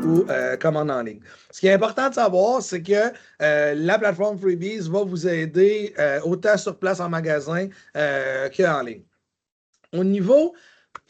ou commande en ligne. Ce qui est important de savoir, c'est que la plateforme Freebies va vous aider autant sur place en magasin qu'en ligne. Au niveau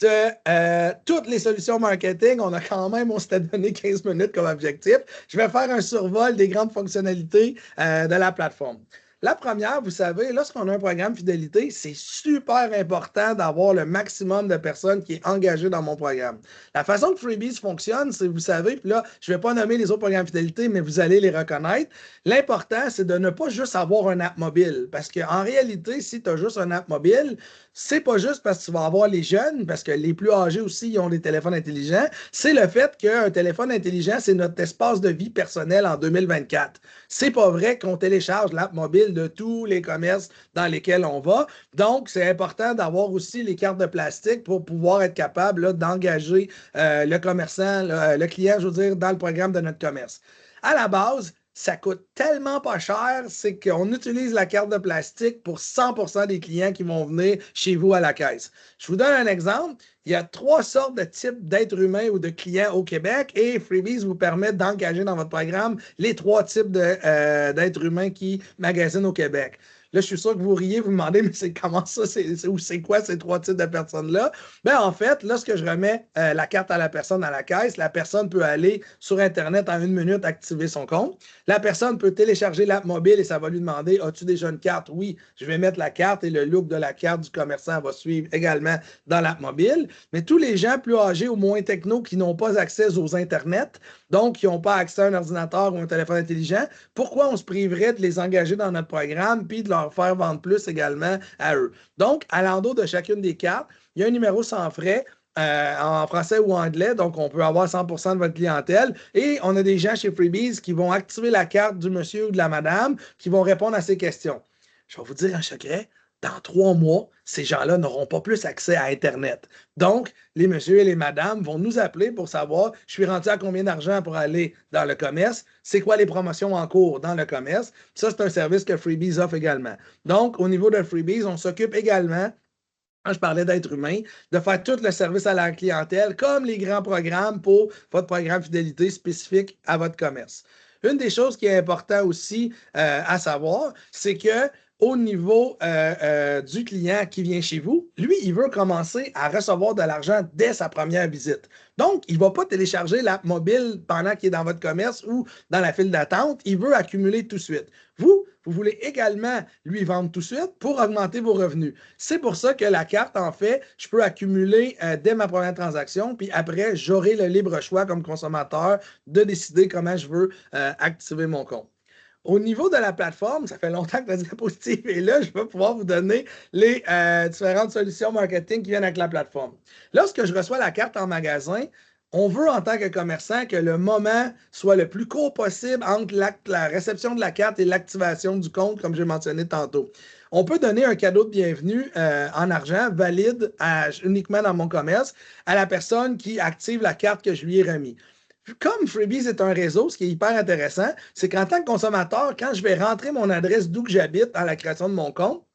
de toutes les solutions marketing, on s'était donné 15 minutes comme objectif. Je vais faire un survol des grandes fonctionnalités de la plateforme. La première, vous savez, lorsqu'on a un programme fidélité, c'est super important d'avoir le maximum de personnes qui est engagées dans mon programme. La façon que Freebies fonctionne, c'est, vous savez, puis là, je ne vais pas nommer les autres programmes fidélité, mais vous allez les reconnaître. L'important, c'est de ne pas juste avoir un app mobile. Parce qu'en réalité, si tu as juste un app mobile, c'est pas juste parce que tu vas avoir les jeunes, parce que les plus âgés aussi, ils ont des téléphones intelligents. C'est le fait qu'un téléphone intelligent, c'est notre espace de vie personnel en 2024. C'est pas vrai qu'on télécharge l'app mobile de tous les commerces dans lesquels on va. Donc, c'est important d'avoir aussi les cartes de plastique pour pouvoir être capable d'engager le commerçant, le client, je veux dire, dans le programme de notre commerce. À la base, ça coûte tellement pas cher, c'est qu'on utilise la carte de plastique pour 100% des clients qui vont venir chez vous à la caisse. Je vous donne un exemple. Il y a 3 sortes de types d'êtres humains ou de clients au Québec et Freebies vous permet d'engager dans votre programme les 3 types d'êtres humains qui magasinent au Québec. Là, je suis sûr que vous riez, vous demandez, mais c'est comment ça, c'est quoi ces 3 types de personnes-là? Ben, en fait, lorsque je remets la carte à la personne à la caisse, la personne peut aller sur Internet en 1 minute activer son compte. La personne peut télécharger l'app mobile et ça va lui demander, as-tu déjà une carte? Oui, je vais mettre la carte et le look de la carte du commerçant va suivre également dans l'app mobile. Mais tous les gens plus âgés ou moins techno qui n'ont pas accès aux Internet, donc qui n'ont pas accès à un ordinateur ou un téléphone intelligent, pourquoi on se priverait de les engager dans notre programme puis de leur faire vendre plus également à eux? Donc, à l'endos de chacune des cartes, il y a un numéro sans frais en français ou anglais, donc on peut avoir 100% de votre clientèle. Et on a des gens chez Freebies qui vont activer la carte du monsieur ou de la madame qui vont répondre à ces questions. Je vais vous dire un secret, dans 3 mois, ces gens-là n'auront pas plus accès à Internet. Donc, les messieurs et les madames vont nous appeler pour savoir, je suis rendu à combien d'argent pour aller dans le commerce, c'est quoi les promotions en cours dans le commerce. Ça, c'est un service que Freebies offre également. Donc, au niveau de Freebies, on s'occupe également, quand je parlais d'être humain, de faire tout le service à la clientèle, comme les grands programmes pour votre programme fidélité spécifique à votre commerce. Une des choses qui est importante aussi à savoir, c'est que au niveau du client qui vient chez vous, lui, il veut commencer à recevoir de l'argent dès sa première visite. Donc, il ne va pas télécharger l'app mobile pendant qu'il est dans votre commerce ou dans la file d'attente. Il veut accumuler tout de suite. Vous voulez également lui vendre tout de suite pour augmenter vos revenus. C'est pour ça que la carte, en fait, je peux accumuler dès ma première transaction, puis après, j'aurai le libre choix comme consommateur de décider comment je veux activer mon compte. Au niveau de la plateforme, ça fait longtemps que la diapositive est là, je vais pouvoir vous donner les différentes solutions marketing qui viennent avec la plateforme. Lorsque je reçois la carte en magasin, on veut en tant que commerçant que le moment soit le plus court possible entre la réception de la carte et l'activation du compte, comme j'ai mentionné tantôt. On peut donner un cadeau de bienvenue en argent valide uniquement dans mon commerce à la personne qui active la carte que je lui ai remise. Comme Freebies est un réseau, ce qui est hyper intéressant, c'est qu'en tant que consommateur, quand je vais rentrer mon adresse d'où que j'habite à la création de mon compte,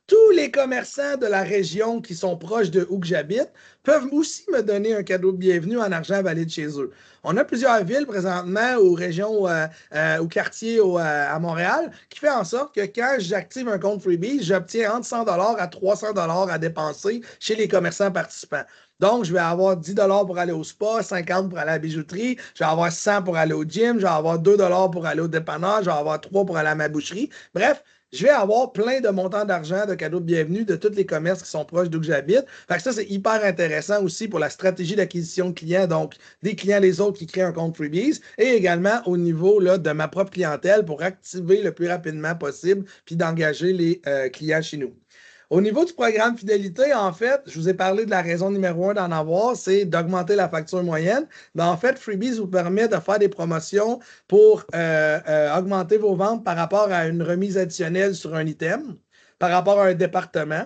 tous les commerçants de la région qui sont proches de où que j'habite peuvent aussi me donner un cadeau de bienvenue en argent valide chez eux. On a plusieurs villes présentement, aux régions, aux quartiers à Montréal, qui fait en sorte que quand j'active un compte Freebies, j'obtiens entre 100 à 300 à dépenser chez les commerçants participants. Donc, je vais avoir 10 pour aller au spa, 50 pour aller à la bijouterie, je vais avoir 100 pour aller au gym, je vais avoir 2 pour aller au dépanneur, je vais avoir 3 pour aller à ma boucherie. Bref, je vais avoir plein de montants d'argent, de cadeaux de bienvenue de tous les commerces qui sont proches d'où j'habite. Fait que ça, c'est hyper intéressant aussi pour la stratégie d'acquisition de clients, donc des clients les autres qui créent un compte Freebies, et également au niveau là, de ma propre clientèle pour activer le plus rapidement possible puis d'engager les clients chez nous. Au niveau du programme fidélité, en fait, je vous ai parlé de la raison numéro 1 d'en avoir, c'est d'augmenter la facture moyenne. Mais en fait, Freebies vous permet de faire des promotions pour augmenter vos ventes par rapport à une remise additionnelle sur un item, par rapport à un département,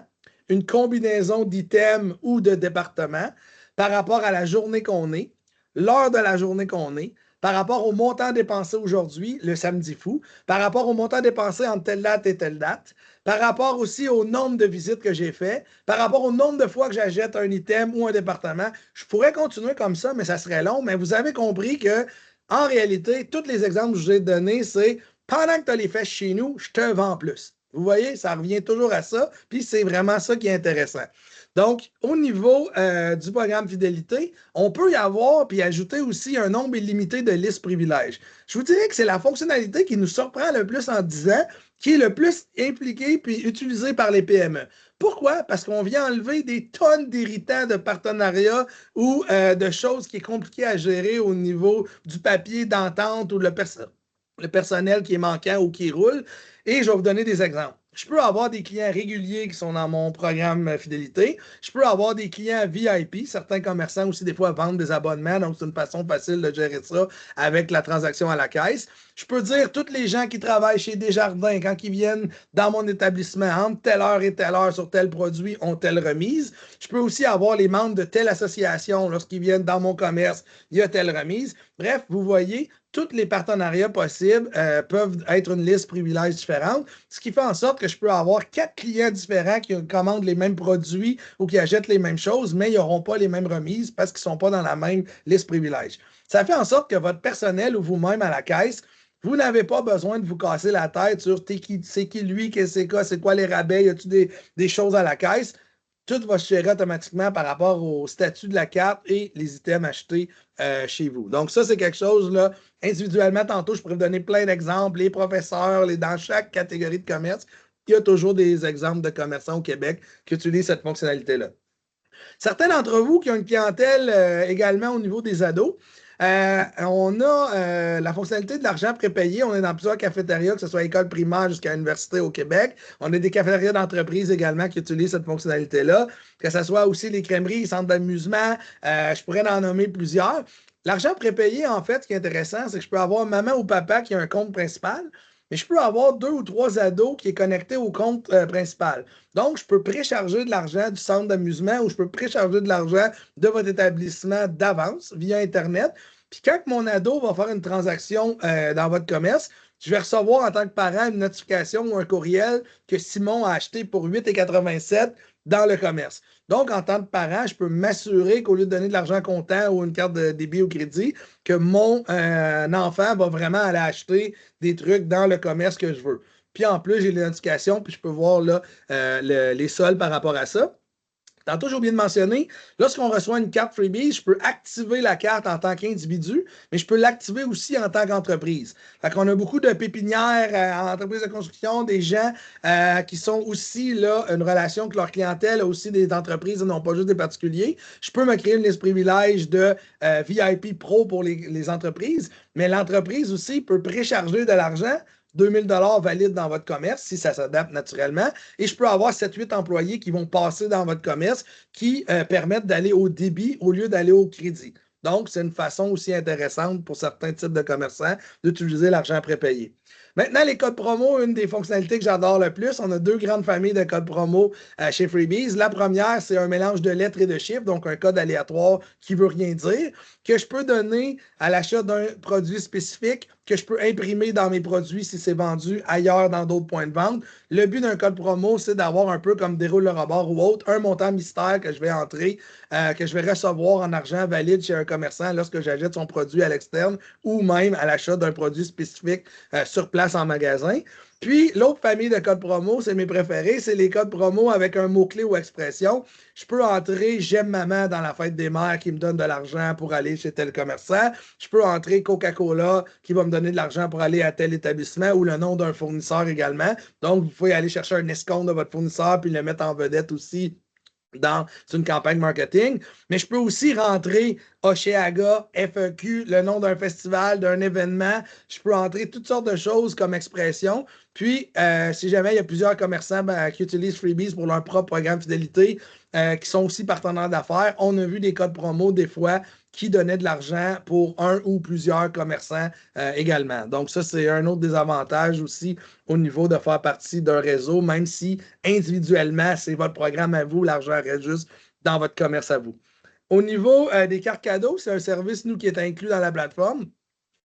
une combinaison d'items ou de départements, par rapport à la journée qu'on est, l'heure de la journée qu'on est, par rapport au montant dépensé aujourd'hui, le samedi fou, par rapport au montant dépensé entre telle date et telle date, par rapport aussi au nombre de visites que j'ai fait, par rapport au nombre de fois que j'achète un item ou un département. Je pourrais continuer comme ça, mais ça serait long. Mais vous avez compris que, en réalité, tous les exemples que je vous ai donnés, c'est pendant que tu as les fesses chez nous, je te vends plus. Vous voyez, ça revient toujours à ça, puis c'est vraiment ça qui est intéressant. Donc, au niveau du programme fidélité, on peut y avoir puis ajouter aussi un nombre illimité de listes privilèges. Je vous dirais que c'est la fonctionnalité qui nous surprend le plus en 10 ans, qui est le plus impliquée puis utilisée par les PME. Pourquoi? Parce qu'on vient enlever des tonnes d'irritants de partenariats ou de choses qui est compliquées à gérer au niveau du papier d'entente ou le personnel qui est manquant ou qui roule. Et je vais vous donner des exemples. Je peux avoir des clients réguliers qui sont dans mon programme fidélité. Je peux avoir des clients VIP. Certains commerçants aussi, des fois, vendent des abonnements. Donc, c'est une façon facile de gérer ça avec la transaction à la caisse. Je peux dire, tous les gens qui travaillent chez Desjardins, quand ils viennent dans mon établissement, entre telle heure et telle heure sur tel produit, ont telle remise. Je peux aussi avoir les membres de telle association. Lorsqu'ils viennent dans mon commerce, il y a telle remise. Bref, vous voyez, tous les partenariats possibles peuvent être une liste privilèges différente, ce qui fait en sorte que je peux avoir 4 clients différents qui commandent les mêmes produits ou qui achètent les mêmes choses, mais ils n'auront pas les mêmes remises parce qu'ils ne sont pas dans la même liste privilèges. Ça fait en sorte que votre personnel ou vous-même à la caisse, vous n'avez pas besoin de vous casser la tête sur c'est qui lui, qu'est-ce que c'est quoi les rabais, y a-t-il des choses à la caisse? Tout va se gérer automatiquement par rapport au statut de la carte et les items achetés chez vous. Donc, ça, c'est quelque chose, là, individuellement, tantôt, je pourrais vous donner plein d'exemples. Les professeurs, dans chaque catégorie de commerce, il y a toujours des exemples de commerçants au Québec qui utilisent cette fonctionnalité-là. Certains d'entre vous qui ont une clientèle également au niveau des ados, on a la fonctionnalité de l'argent prépayé. On est dans plusieurs cafétérias, que ce soit école primaire jusqu'à l'université au Québec. On a des cafétérias d'entreprise également qui utilisent cette fonctionnalité-là, que ce soit aussi les crèmeries, les centres d'amusement. Je pourrais en nommer plusieurs. L'argent prépayé, en fait, ce qui est intéressant, c'est que je peux avoir maman ou papa qui a un compte principal, mais je peux avoir 2 ou 3 ados qui est connecté au compte principal. Donc, je peux précharger de l'argent du centre d'amusement ou je peux précharger de l'argent de votre établissement d'avance via Internet. Puis quand mon ado va faire une transaction dans votre commerce, je vais recevoir en tant que parent une notification ou un courriel que Simon a acheté pour 8,87 $ dans le commerce. Donc, en tant que parent, je peux m'assurer qu'au lieu de donner de l'argent comptant ou une carte de débit ou crédit, que mon enfant va vraiment aller acheter des trucs dans le commerce que je veux. Puis en plus, j'ai les notifications, puis je peux voir là, les soldes par rapport à ça. Tantôt, j'ai oublié de mentionner, lorsqu'on reçoit une carte Freebies, je peux activer la carte en tant qu'individu, mais je peux l'activer aussi en tant qu'entreprise. Fait qu'on a beaucoup de pépinières en entreprise de construction, des gens qui sont aussi là, une relation avec leur clientèle, aussi des entreprises, non pas juste des particuliers. Je peux me créer une liste privilège de VIP Pro pour les entreprises, mais l'entreprise aussi peut précharger de l'argent 2000 $ valide dans votre commerce, si ça s'adapte naturellement. Et je peux avoir 7-8 employés qui vont passer dans votre commerce qui permettent d'aller au débit au lieu d'aller au crédit. Donc, c'est une façon aussi intéressante pour certains types de commerçants d'utiliser l'argent prépayé. Maintenant, les codes promo, une des fonctionnalités que j'adore le plus. On a 2 grandes familles de codes promo chez Freebies. La première, c'est un mélange de lettres et de chiffres, donc un code aléatoire qui ne veut rien dire, que je peux donner à l'achat d'un produit spécifique, que je peux imprimer dans mes produits si c'est vendu ailleurs dans d'autres points de vente. Le but d'un code promo, c'est d'avoir un peu comme Déroule le rebord ou autre, un montant mystère que je vais entrer, que je vais recevoir en argent valide chez un commerçant lorsque j'achète son produit à l'externe ou même à l'achat d'un produit spécifique sur place en magasin. Puis, l'autre famille de codes promo, c'est mes préférés, c'est les codes promo avec un mot-clé ou expression. Je peux entrer « J'aime maman » dans la fête des mères qui me donne de l'argent pour aller chez tel commerçant. Je peux entrer Coca-Cola qui va me donner de l'argent pour aller à tel établissement ou le nom d'un fournisseur également. Donc, vous pouvez aller chercher un escompte de votre fournisseur puis le mettre en vedette aussi dans une campagne marketing, mais je peux aussi rentrer Oshéaga, FEQ, le nom d'un festival, d'un événement. Je peux entrer toutes sortes de choses comme expression. Puis, si jamais il y a plusieurs commerçants qui utilisent Freebies pour leur propre programme fidélité, qui sont aussi partenaires d'affaires, on a vu des codes promo des fois qui donnaient de l'argent pour un ou plusieurs commerçants également. Donc, ça, c'est un autre des avantages aussi au niveau de faire partie d'un réseau, même si individuellement, c'est votre programme à vous, l'argent reste juste dans votre commerce à vous. Au niveau des cartes cadeaux, c'est un service, nous, qui est inclus dans la plateforme.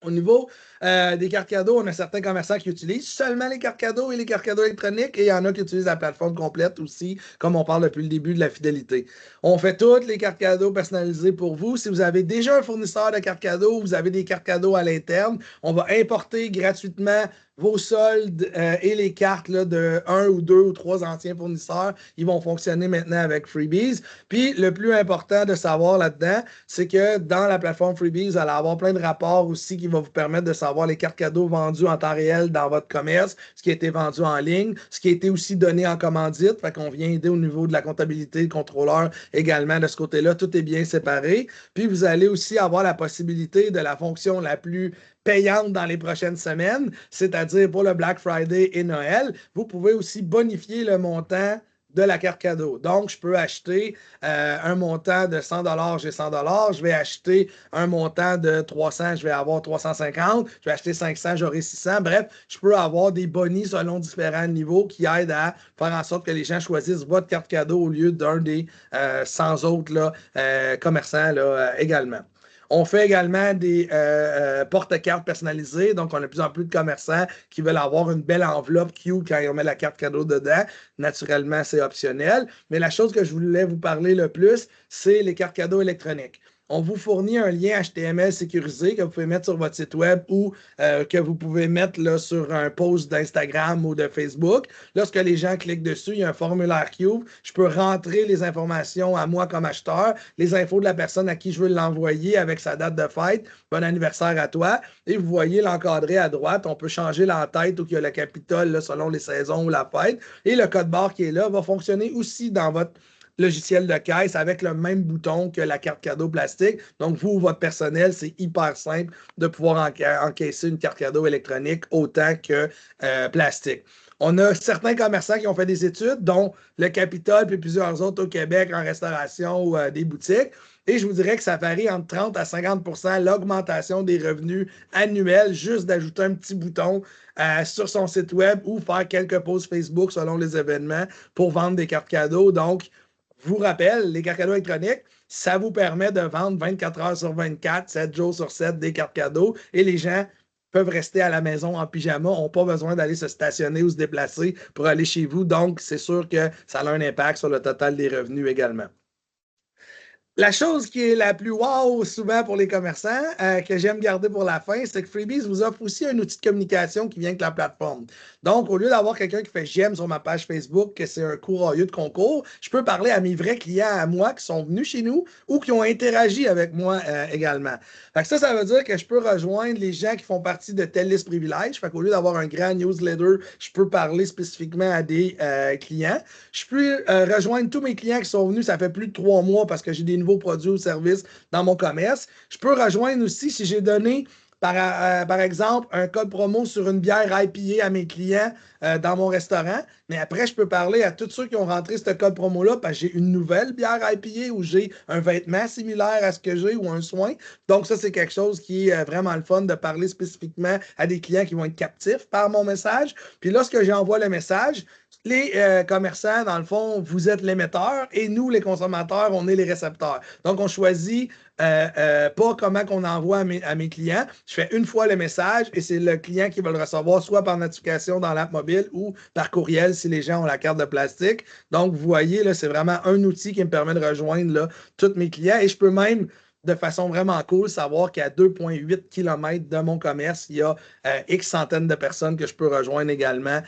Au niveau des cartes cadeaux, on a certains commerçants qui utilisent seulement les cartes cadeaux et les cartes cadeaux électroniques, et il y en a qui utilisent la plateforme complète aussi, comme on parle depuis le début de la fidélité. On fait toutes les cartes cadeaux personnalisées pour vous. Si vous avez déjà un fournisseur de cartes cadeaux, vous avez des cartes cadeaux à l'interne, on va importer gratuitement vos soldes et les cartes là, de 1 ou 2 ou 3 anciens fournisseurs. Ils vont fonctionner maintenant avec Freebies. Puis, le plus important de savoir là-dedans, c'est que dans la plateforme Freebies, vous allez avoir plein de rapports aussi qui vont vous permettre de savoir les cartes cadeaux vendues en temps réel dans votre commerce, ce qui a été vendu en ligne, ce qui a été aussi donné en commandite. Fait qu'on vient aider au niveau de la comptabilité, le contrôleur également de ce côté-là. Tout est bien séparé. Puis, vous allez aussi avoir la possibilité de la fonction la plus payante dans les prochaines semaines, c'est-à-dire pour le Black Friday et Noël. Vous pouvez aussi bonifier le montant de la carte cadeau. Donc, je peux acheter un montant de 100 $, j'ai 100 $. Je vais acheter un montant de 300, je vais avoir 350. Je vais acheter 500, j'aurai 600. Bref, je peux avoir des bonus selon différents niveaux qui aident à faire en sorte que les gens choisissent votre carte cadeau au lieu d'un des 100 autres là, commerçants là, également. On fait également des porte-cartes personnalisées. Donc, on a de plus en plus de commerçants qui veulent avoir une belle enveloppe cute quand on met la carte cadeau dedans. Naturellement, c'est optionnel. Mais la chose que je voulais vous parler le plus, c'est les cartes cadeaux électroniques. On vous fournit un lien HTML sécurisé que vous pouvez mettre sur votre site web ou que vous pouvez mettre là, sur un post d'Instagram ou de Facebook. Lorsque les gens cliquent dessus, il y a un formulaire Cube. Je peux rentrer les informations à moi comme acheteur, les infos de la personne à qui je veux l'envoyer avec sa date de fête. Bon anniversaire à toi. Et vous voyez l'encadré à droite. On peut changer l'entête ou qu'il y a le Capitole là, selon les saisons ou la fête. Et le code barre qui est là va fonctionner aussi dans votre logiciel de caisse avec le même bouton que la carte cadeau plastique. Donc, vous, votre personnel, c'est hyper simple de pouvoir encaisser une carte cadeau électronique autant que plastique. On a certains commerçants qui ont fait des études, dont le Capitole puis plusieurs autres au Québec en restauration ou des boutiques. Et je vous dirais que ça varie entre 30 à 50 % l'augmentation des revenus annuels juste d'ajouter un petit bouton sur son site web ou faire quelques posts Facebook selon les événements pour vendre des cartes cadeaux. Donc, je vous rappelle, les cartes cadeaux électroniques, ça vous permet de vendre 24 heures sur 24, 7 jours sur 7 des cartes cadeaux et les gens peuvent rester à la maison en pyjama, n'ont pas besoin d'aller se stationner ou se déplacer pour aller chez vous. Donc, c'est sûr que ça a un impact sur le total des revenus également. La chose qui est la plus wow souvent pour les commerçants, que j'aime garder pour la fin, c'est que Freebies vous offre aussi un outil de communication qui vient avec la plateforme. Donc, au lieu d'avoir quelqu'un qui fait j'aime sur ma page Facebook, que c'est un courroyeux de concours, je peux parler à mes vrais clients à moi qui sont venus chez nous ou qui ont interagi avec moi également. Fait que ça veut dire que je peux rejoindre les gens qui font partie de telle liste privilège. Fait qu'au lieu d'avoir un grand newsletter, je peux parler spécifiquement à des clients. Je peux rejoindre tous mes clients qui sont venus, ça fait plus de 3 mois parce que j'ai des nouveaux produits ou services dans mon commerce. Je peux rejoindre aussi si j'ai donné par exemple, un code promo sur une bière IPA à mes clients dans mon restaurant. Mais après, je peux parler à tous ceux qui ont rentré ce code promo-là parce que j'ai une nouvelle bière IPA ou j'ai un vêtement similaire à ce que j'ai ou un soin. Donc, ça, c'est quelque chose qui est vraiment le fun de parler spécifiquement à des clients qui vont être captifs par mon message. Puis lorsque j'envoie le message, les commerçants, dans le fond, vous êtes l'émetteur et nous, les consommateurs, on est les récepteurs. Donc, on choisit pas comment qu'on envoie à mes clients. Je fais une fois le message et c'est le client qui va le recevoir soit par notification dans l'app mobile ou par courriel si les gens ont la carte de plastique. Donc, vous voyez, là, c'est vraiment un outil qui me permet de rejoindre là, tous mes clients et je peux même de façon vraiment cool, savoir qu'à 2,8 km de mon commerce, il y a X centaines de personnes que je peux rejoindre également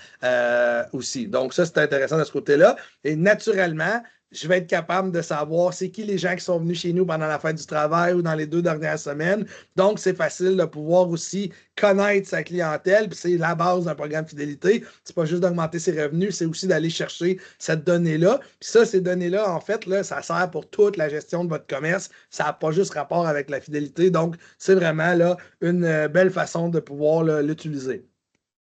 aussi. Donc, ça, c'est intéressant de ce côté-là. Et naturellement, je vais être capable de savoir c'est qui les gens qui sont venus chez nous pendant la fête du travail ou dans les 2 dernières semaines. Donc, c'est facile de pouvoir aussi connaître sa clientèle. Puis c'est la base d'un programme fidélité. C'est pas juste d'augmenter ses revenus, c'est aussi d'aller chercher cette donnée-là. Puis ça, ces données-là, en fait, là, ça sert pour toute la gestion de votre commerce. Ça n'a pas juste rapport avec la fidélité. Donc, c'est vraiment là une belle façon de pouvoir l'utiliser.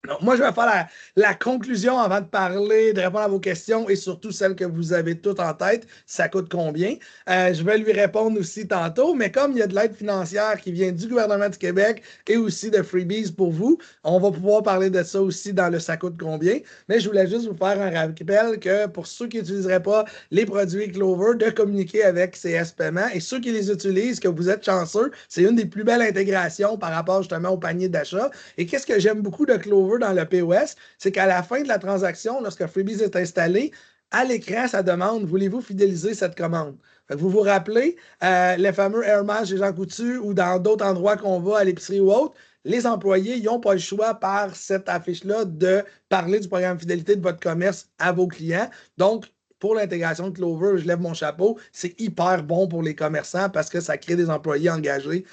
Donc, moi, je vais faire la conclusion avant de parler, de répondre à vos questions et surtout celles que vous avez toutes en tête. Ça coûte combien? Je vais lui répondre aussi tantôt, mais comme il y a de l'aide financière qui vient du gouvernement du Québec et aussi de Freebies pour vous, on va pouvoir parler de ça aussi dans le ça coûte combien. Mais je voulais juste vous faire un rappel que pour ceux qui n'utiliseraient pas les produits Clover, de communiquer avec CS Paiement et ceux qui les utilisent, que vous êtes chanceux, c'est une des plus belles intégrations par rapport justement au panier d'achat. Et qu'est-ce que j'aime beaucoup de Clover dans le POS, c'est qu'à la fin de la transaction, lorsque Freebies est installé, à l'écran, ça demande, voulez-vous fidéliser cette commande? Vous vous rappelez, les fameux Airmatch chez Jean Coutu ou dans d'autres endroits qu'on va à l'épicerie ou autre, les employés n'ont pas le choix par cette affiche-là de parler du programme fidélité de votre commerce à vos clients. Donc, pour l'intégration de Clover, je lève mon chapeau. C'est hyper bon pour les commerçants parce que ça crée des employés engagés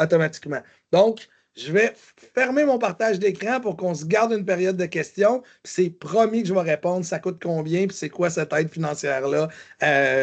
automatiquement. Donc, je vais fermer mon partage d'écran pour qu'on se garde une période de questions. C'est promis que je vais répondre. Ça coûte combien? Puis c'est quoi cette aide financière-là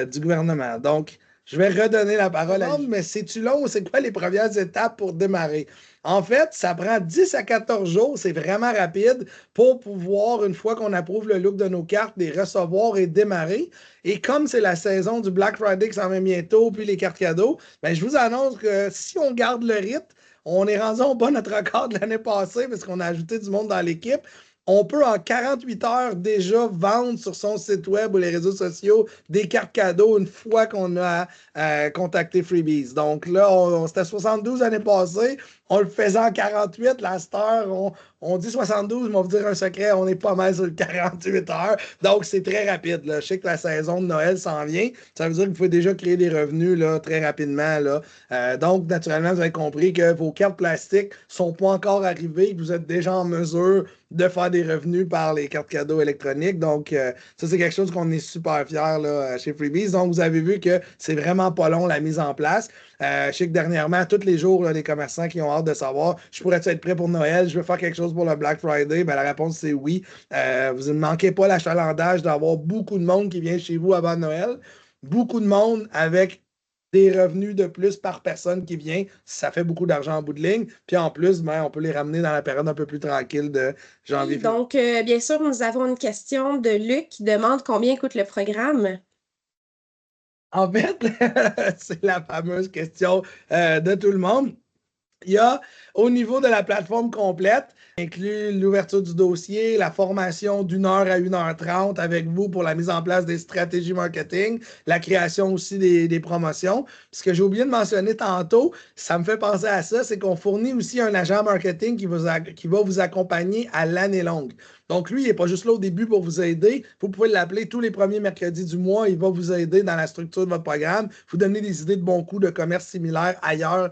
du gouvernement? Donc, je vais redonner la parole à... Mais c'est-tu long? C'est quoi les premières étapes pour démarrer? En fait, ça prend 10 à 14 jours. C'est vraiment rapide pour pouvoir, une fois qu'on approuve le look de nos cartes, les recevoir et démarrer. Et comme c'est la saison du Black Friday qui s'en vient bientôt, puis les cartes cadeaux, ben, je vous annonce que si on garde le rythme, on est rendu au bas de notre record de l'année passée parce qu'on a ajouté du monde dans l'équipe. On peut en 48 heures déjà vendre sur son site web ou les réseaux sociaux des cartes cadeaux une fois qu'on a contacté Freebies. Donc là, c'était 72 l'année passée. On le faisait en 48. La star, on dit 72, mais on va vous dire un secret, on est pas mal sur le 48 heures. Donc, c'est très rapide. Là. Je sais que la saison de Noël s'en vient. Ça veut dire que vous pouvez déjà créer des revenus là, très rapidement. Là. Donc, naturellement, vous avez compris que vos cartes plastiques ne sont pas encore arrivées, que vous êtes déjà en mesure de faire des revenus par les cartes cadeaux électroniques. Donc, ça, c'est quelque chose qu'on est super fiers là, chez Freebies. Donc, vous avez vu que c'est vraiment pas long la mise en place. Je sais que dernièrement, tous les jours, là, les commerçants qui ont hâte de savoir, je pourrais être prêt pour Noël, je veux faire quelque chose pour le Black Friday, ben, la réponse c'est oui. Vous ne manquez pas l'achalandage d'avoir beaucoup de monde qui vient chez vous avant Noël. Beaucoup de monde avec des revenus de plus par personne qui vient, ça fait beaucoup d'argent en bout de ligne. Puis en plus, ben, on peut les ramener dans la période un peu plus tranquille de janvier. Donc, bien sûr, nous avons une question de Luc qui demande combien coûte le programme. En fait, c'est la fameuse question de tout le monde. Il y a, au niveau de la plateforme complète, inclut l'ouverture du dossier, la formation d'1 heure à 1h30 avec vous pour la mise en place des stratégies marketing, la création aussi des promotions. Puis ce que j'ai oublié de mentionner tantôt, ça me fait penser à ça, c'est qu'on fournit aussi un agent marketing qui va vous accompagner à l'année longue. Donc, lui, il n'est pas juste là au début pour vous aider. Vous pouvez l'appeler tous les premiers mercredis du mois. Il va vous aider dans la structure de votre programme, vous donner des idées de bons coups de commerce similaires ailleurs,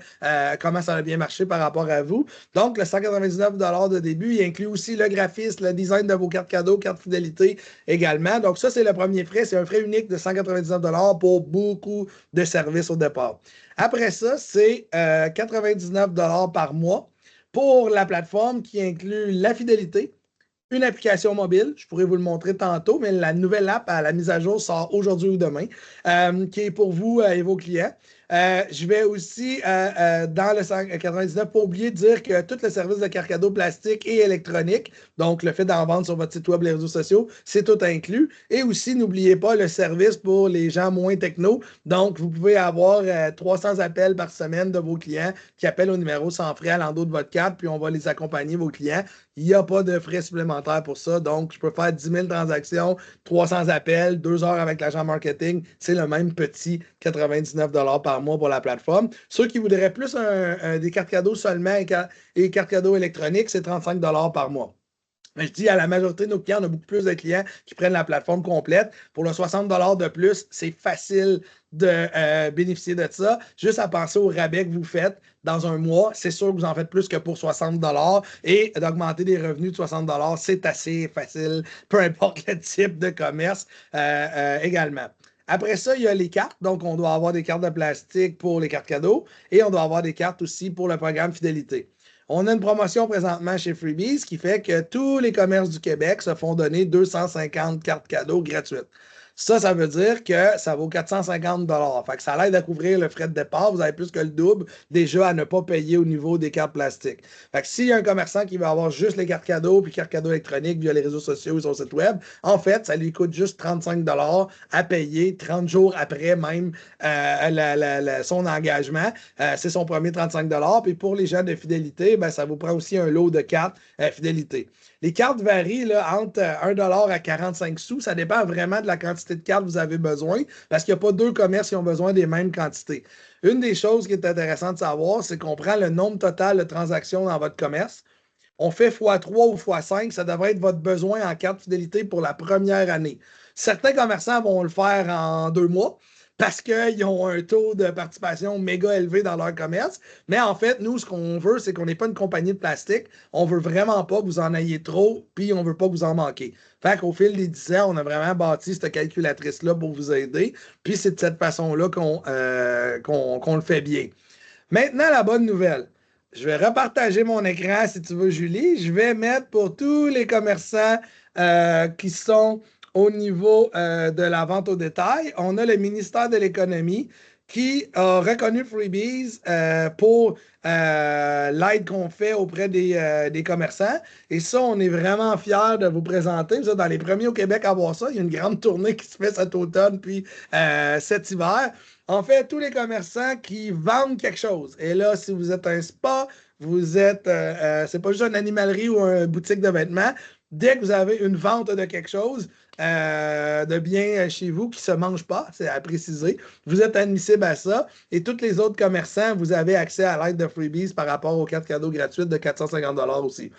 comment ça va bien marcher par rapport à vous. Donc, le 199 de début, il inclut aussi le graphisme, le design de vos cartes cadeaux, cartes fidélité également. Donc, ça, c'est le premier frais. C'est un frais unique de 199 pour beaucoup de services au départ. Après ça, c'est 99 par mois pour la plateforme qui inclut la fidélité, une application mobile, je pourrais vous le montrer tantôt, mais la nouvelle app à la mise à jour sort aujourd'hui ou demain, qui est pour vous et vos clients. Je vais aussi, dans le 199, pas oublier de dire que tout le service de carte cadeau plastique et électronique, donc le fait d'en vendre sur votre site web, les réseaux sociaux, c'est tout inclus. Et aussi, n'oubliez pas le service pour les gens moins techno. Donc, vous pouvez avoir 300 appels par semaine de vos clients qui appellent au numéro sans frais à l'endos de votre carte, puis on va les accompagner, vos clients. Il n'y a pas de frais supplémentaires pour ça. Donc, je peux faire 10 000 transactions, 300 appels, 2 heures avec l'agent marketing. C'est le même petit 99 par mois pour la plateforme. Ceux qui voudraient plus des cartes cadeaux seulement et cartes cadeaux électroniques, c'est 35 par mois. Mais je dis à la majorité de nos clients, on a beaucoup plus de clients qui prennent la plateforme complète. Pour le 60 de plus, c'est facile de bénéficier de ça. Juste à penser au rabais que vous faites dans un mois, c'est sûr que vous en faites plus que pour 60 et d'augmenter des revenus de 60 c'est assez facile, peu importe le type de commerce également. Après ça, il y a les cartes. Donc, on doit avoir des cartes de plastique pour les cartes cadeaux et on doit avoir des cartes aussi pour le programme fidélité. On a une promotion présentement chez Freebies qui fait que tous les commerces du Québec se font donner 250 cartes cadeaux gratuites. Ça veut dire que ça vaut 450 $. Fait que ça l'aide à couvrir le frais de départ. Vous avez plus que le double déjà à ne pas payer au niveau des cartes plastiques. Fait que s'il y a un commerçant qui va avoir juste les cartes cadeaux puis cartes cadeaux électroniques via les réseaux sociaux ou son site web, en fait, ça lui coûte juste 35 $ à payer 30 jours après même son engagement. C'est son premier 35 $. Puis pour les gens de fidélité, ben, ça vous prend aussi un lot de cartes fidélité. Les cartes varient là, entre 1 $ à 45 sous. Ça dépend vraiment de la quantité de cartes que vous avez besoin parce qu'il n'y a pas deux commerces qui ont besoin des mêmes quantités. Une des choses qui est intéressante de savoir, c'est qu'on prend le nombre total de transactions dans votre commerce. On fait x3 ou x5, ça devrait être votre besoin en carte fidélité pour la première année. Certains commerçants vont le faire en 2 mois parce qu'ils ont un taux de participation méga élevé dans leur commerce. Mais en fait, nous, ce qu'on veut, c'est qu'on n'est pas une compagnie de plastique. On veut vraiment pas que vous en ayez trop, puis on veut pas que vous en manquez. Fait qu'au fil des 10 ans, on a vraiment bâti cette calculatrice-là pour vous aider. Puis c'est de cette façon-là qu'on le fait bien. Maintenant, la bonne nouvelle. Je vais repartager mon écran si tu veux, Julie. Je vais mettre pour tous les commerçants qui sont au niveau de la vente au détail. On a le ministère de l'Économie qui a reconnu Freebies pour l'aide qu'on fait auprès des commerçants. Et ça, on est vraiment fiers de vous présenter. Vous êtes dans les premiers au Québec à voir ça. Il y a une grande tournée qui se fait cet automne puis cet hiver. En fait, tous les commerçants qui vendent quelque chose. Et là, si vous êtes un spa, vous êtes, c'est pas juste une animalerie ou une boutique de vêtements. Dès que vous avez une vente de quelque chose, de biens chez vous qui ne se mange pas, c'est à préciser, vous êtes admissible à ça. Et tous les autres commerçants, vous avez accès à l'aide de Freebies par rapport aux cartes cadeaux gratuites de 450 $ aussi.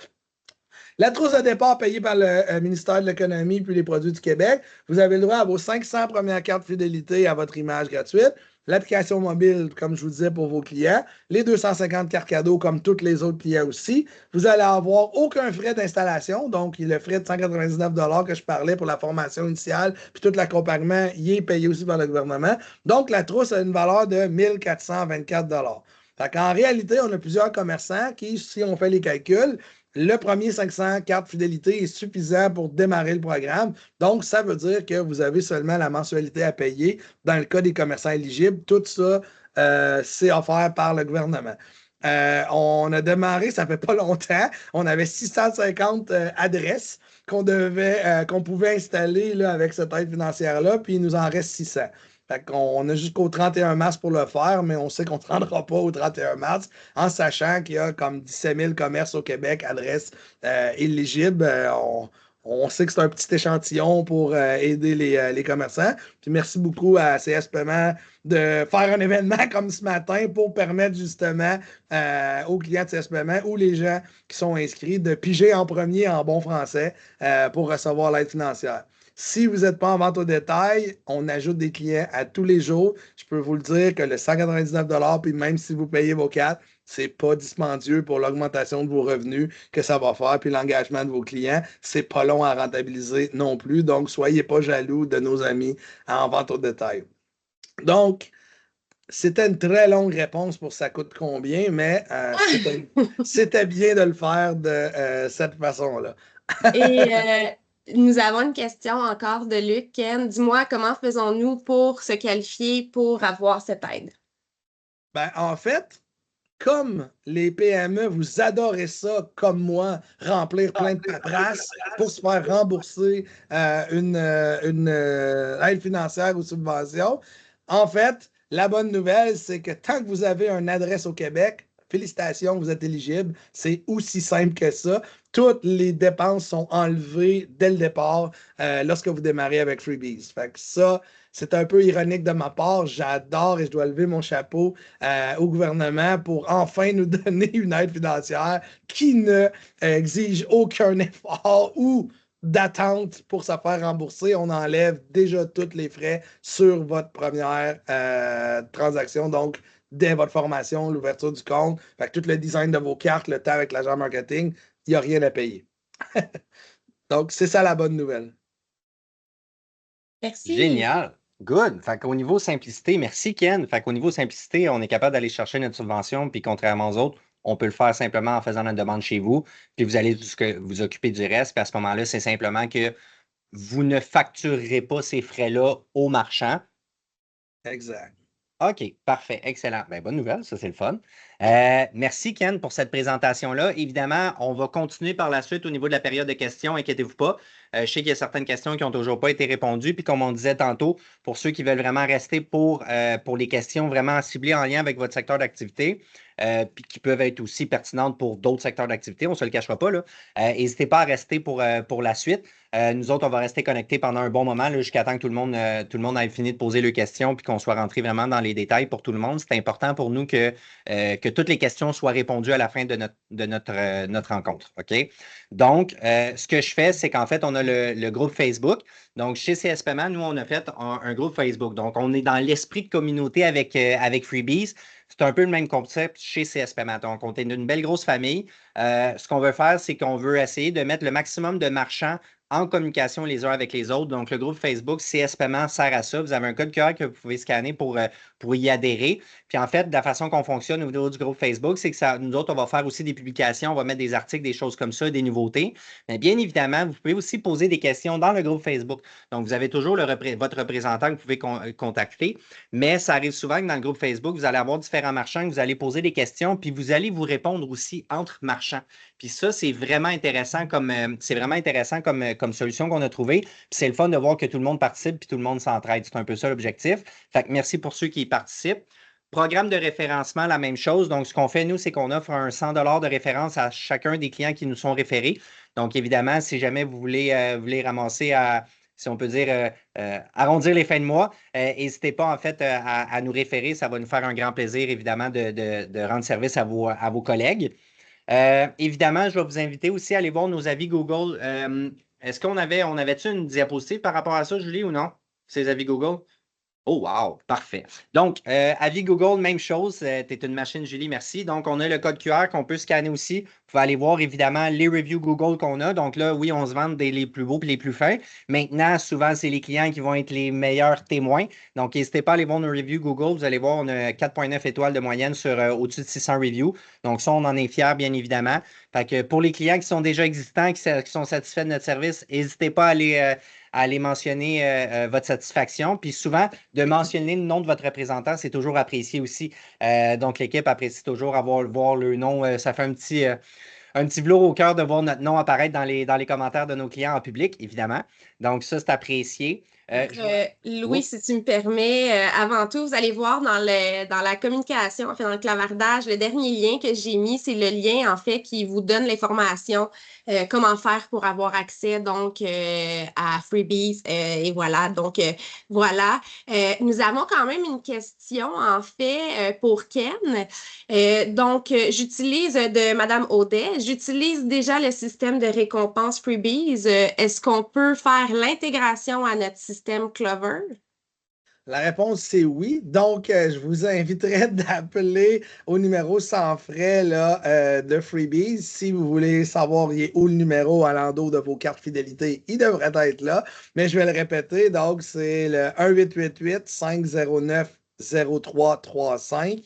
La trousse de départ payée par le ministère de l'Économie puis les Produits du Québec, vous avez le droit à vos 500 premières cartes fidélité à votre image gratuite. L'application mobile, comme je vous disais, pour vos clients. Les 250 cartes cadeaux, comme tous les autres clients aussi. Vous allez avoir aucun frais d'installation. Donc, le frais de 199 $ que je parlais pour la formation initiale, puis tout l'accompagnement, il est payé aussi par le gouvernement. Donc, la trousse a une valeur de 1424 $. Fait qu'en réalité, on a plusieurs commerçants qui, si on fait les calculs, le premier 500 cartes fidélité est suffisant pour démarrer le programme. Donc, ça veut dire que vous avez seulement la mensualité à payer dans le cas des commerçants éligibles. Tout ça, c'est offert par le gouvernement. On a démarré, ça fait pas longtemps. On avait 650 adresses qu'on pouvait installer là, avec cette aide financière-là, puis il nous en reste 600. Fait qu'on a jusqu'au 31 mars pour le faire, mais on sait qu'on ne se rendra pas au 31 mars, en sachant qu'il y a comme 17 000 commerces au Québec, adresses éligibles. On sait que c'est un petit échantillon pour aider les commerçants. Puis merci beaucoup à CS Paiement de faire un événement comme ce matin pour permettre justement aux clients de CS Paiement ou les gens qui sont inscrits de piger en premier en bon français pour recevoir l'aide financière. Si vous n'êtes pas en vente au détail, on ajoute des clients à tous les jours. Je peux vous le dire que le 199 $, puis même si vous payez vos cartes, ce n'est pas dispendieux pour l'augmentation de vos revenus que ça va faire, puis l'engagement de vos clients. C'est pas long à rentabiliser non plus. Donc, soyez pas jaloux de nos amis en vente au détail. Donc, c'était une très longue réponse pour ça coûte combien, mais c'était bien de le faire de cette façon-là. Et nous avons une question encore de Luc. Ken, dis-moi, comment faisons-nous pour se qualifier pour avoir cette aide? Ben, en fait, comme les PME, vous adorez ça, comme moi, remplir plein de paperasses pour se faire rembourser une aide financière ou subvention. En fait, la bonne nouvelle, c'est que tant que vous avez une adresse au Québec, félicitations, vous êtes éligible. C'est aussi simple que ça. Toutes les dépenses sont enlevées dès le départ lorsque vous démarrez avec Freebies. Fait que ça, c'est un peu ironique de ma part. J'adore et je dois lever mon chapeau au gouvernement pour enfin nous donner une aide financière qui ne exige aucun effort ou d'attente pour se faire rembourser. On enlève déjà tous les frais sur votre première transaction. Donc, dès votre formation, l'ouverture du compte, fait que tout le design de vos cartes, le temps avec l'agent marketing, il n'y a rien à payer. Donc, c'est ça la bonne nouvelle. Merci. Génial. Good. Fait qu'au niveau simplicité, merci Ken. Fait qu'au niveau simplicité, on est capable d'aller chercher notre subvention, puis contrairement aux autres, on peut le faire simplement en faisant la demande chez vous, puis vous allez vous occuper du reste, puis à ce moment-là, c'est simplement que vous ne facturerez pas ces frais-là aux marchands. Exact. OK, parfait, excellent. Ben, bonne nouvelle, ça c'est le fun. Merci Ken pour cette présentation-là. Évidemment, on va continuer par la suite au niveau de la période de questions, inquiétez-vous pas. Je sais qu'il y a certaines questions qui n'ont toujours pas été répondues. Puis comme on disait tantôt, pour ceux qui veulent vraiment rester pour les questions vraiment ciblées en lien avec votre secteur d'activité, puis qui peuvent être aussi pertinentes pour d'autres secteurs d'activité, on ne se le cachera pas, là. N'hésitez pas à rester pour la suite. Nous autres, on va rester connectés pendant un bon moment là, jusqu'à temps que tout le monde ait fini de poser leurs questions puis qu'on soit rentré vraiment dans les détails pour tout le monde. C'est important pour nous que toutes les questions soient répondues à la fin de notre rencontre. OK? Donc, ce que je fais, c'est qu'en fait, on a le groupe Facebook. Donc, chez CSPMA, nous, on a fait un groupe Facebook. Donc, on est dans l'esprit de communauté avec Freebies. C'est un peu le même concept chez CSPMA. Donc, on est une belle grosse famille. Ce qu'on veut faire, c'est qu'on veut essayer de mettre le maximum de marchands en communication les uns avec les autres. Donc, le groupe Facebook CS Paiement sert à ça. Vous avez un code QR que vous pouvez scanner pour y adhérer. Puis, en fait, la façon qu'on fonctionne au niveau du groupe Facebook, c'est que nous autres, on va faire aussi des publications, on va mettre des articles, des choses comme ça, des nouveautés. Mais bien évidemment, vous pouvez aussi poser des questions dans le groupe Facebook. Donc, vous avez toujours votre représentant que vous pouvez contacter. Mais ça arrive souvent que dans le groupe Facebook, vous allez avoir différents marchands, que vous allez poser des questions, puis vous allez vous répondre aussi entre marchands. Puis ça, c'est vraiment intéressant comme solution qu'on a trouvée. Puis c'est le fun de voir que tout le monde participe puis tout le monde s'entraide. C'est un peu ça l'objectif. Fait que merci pour ceux qui y participent. Programme de référencement, la même chose. Donc, ce qu'on fait, nous, c'est qu'on offre un 100 de référence à chacun des clients qui nous sont référés. Donc, évidemment, si jamais vous voulez ramasser si on peut dire, arrondir les fins de mois, n'hésitez pas en fait à nous référer. Ça va nous faire un grand plaisir, évidemment, de rendre service à vos collègues. Évidemment, je vais vous inviter aussi à aller voir nos avis Google. Est-ce qu'on avait-tu une diapositive par rapport à ça, Julie, ou non? Ces avis Google? Oh, wow, parfait. Donc, avis Google, même chose. Tu es une machine, Julie, merci. Donc, on a le code QR qu'on peut scanner aussi. Vous pouvez aller voir, évidemment, les reviews Google qu'on a. Donc là, oui, on se vend les plus beaux et les plus fins. Maintenant, souvent, c'est les clients qui vont être les meilleurs témoins. Donc, n'hésitez pas à aller voir nos reviews Google. Vous allez voir, on a 4,9 étoiles de moyenne sur au-dessus de 600 reviews. Donc, ça, on en est fiers, bien évidemment. Fait que pour les clients qui sont déjà existants, qui sont satisfaits de notre service, n'hésitez pas à aller mentionner votre satisfaction. Puis souvent, de mentionner le nom de votre représentant, c'est toujours apprécié aussi. Donc, l'équipe apprécie toujours voir le nom. Ça fait un petit velours au cœur de voir notre nom apparaître dans les commentaires de nos clients en public, évidemment. Donc, ça, c'est apprécié. Louis, si tu me permets, avant tout, vous allez voir dans la communication, en fait, dans le clavardage, le dernier lien que j'ai mis, c'est le lien, en fait, qui vous donne l'information, comment faire pour avoir accès, donc, à Freebies, et voilà. Donc, voilà. Nous avons quand même une question, en fait, pour Ken. Donc, j'utilise de Madame Audet, j'utilise déjà le système de récompense Freebies. Est-ce qu'on peut faire l'intégration à notre système Clover? La réponse, c'est oui. Donc, je vous inviterai d'appeler au numéro sans frais là, de Freebies. Si vous voulez savoir il est où le numéro à l'endos de vos cartes fidélité, il devrait être là. Mais je vais le répéter. Donc, c'est le 1-888-509-0335.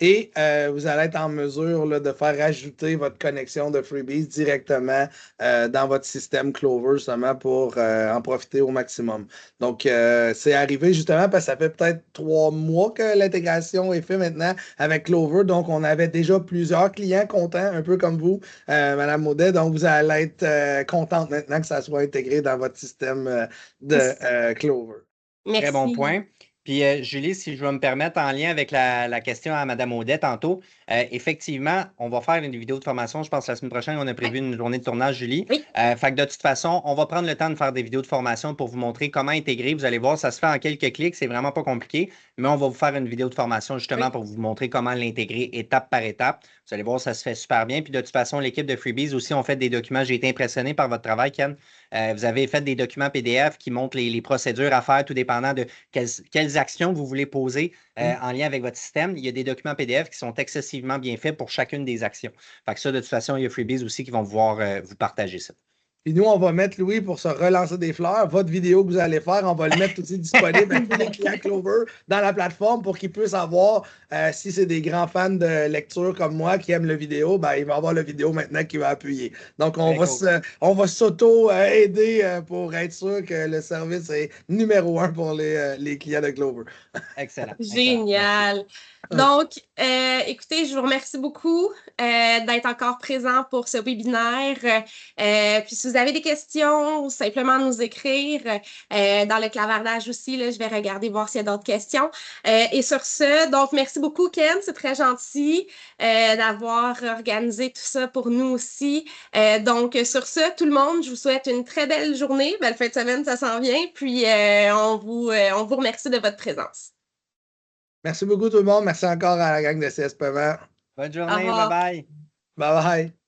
Et vous allez être en mesure là, de faire ajouter votre connexion de Freebies directement dans votre système Clover, justement pour en profiter au maximum. Donc, c'est arrivé justement parce que ça fait peut-être 3 mois que l'intégration est faite maintenant avec Clover. Donc, on avait déjà plusieurs clients contents, un peu comme vous, Mme Audet. Donc, vous allez être contente maintenant que ça soit intégré dans votre système de Clover. Merci. Très bon point. Puis, Julie, si je veux me permettre, en lien avec la question à Mme Audet tantôt, effectivement, on va faire une vidéo de formation. Je pense que la semaine prochaine, on a prévu une journée de tournage, Julie. Oui. Fait que de toute façon, on va prendre le temps de faire des vidéos de formation pour vous montrer comment intégrer. Vous allez voir, ça se fait en quelques clics. C'est vraiment pas compliqué. Mais on va vous faire une vidéo de formation justement pour vous montrer comment l'intégrer étape par étape. Vous allez voir, ça se fait super bien. Puis, de toute façon, l'équipe de Freebies aussi ont fait des documents. J'ai été impressionné par votre travail, Ken. Vous avez fait des documents PDF qui montrent les procédures à faire, tout dépendant de quelles actions vous voulez poser en lien avec votre système. Il y a des documents PDF qui sont excessivement bien faits pour chacune des actions. Fait que ça, de toute façon, il y a Freebies aussi qui vont pouvoir vous partager ça. Et nous, on va mettre, Louis, pour se relancer des fleurs, votre vidéo que vous allez faire, on va le mettre aussi disponible à tous les clients Clover dans la plateforme pour qu'ils puissent avoir, si c'est des grands fans de lecture comme moi qui aiment la vidéo, ben, il va avoir la vidéo maintenant qui va appuyer. Donc, on va s'auto-aider pour être sûr que le service est numéro 1 pour les clients de Clover. Excellent. Génial. Donc, écoutez, je vous remercie beaucoup d'être encore présent pour ce webinaire. Puis, si vous avez des questions ou simplement nous écrire dans le clavardage aussi, là, je vais regarder voir s'il y a d'autres questions. Et sur ce, donc, merci beaucoup, Ken. C'est très gentil d'avoir organisé tout ça pour nous aussi. Donc, sur ce, tout le monde, je vous souhaite une très belle journée. Belle fin de semaine, ça s'en vient. Puis, on vous remercie de votre présence. Merci beaucoup tout le monde. Merci encore à la gang de CSPM. Bonne journée. Bye bye. Bye bye.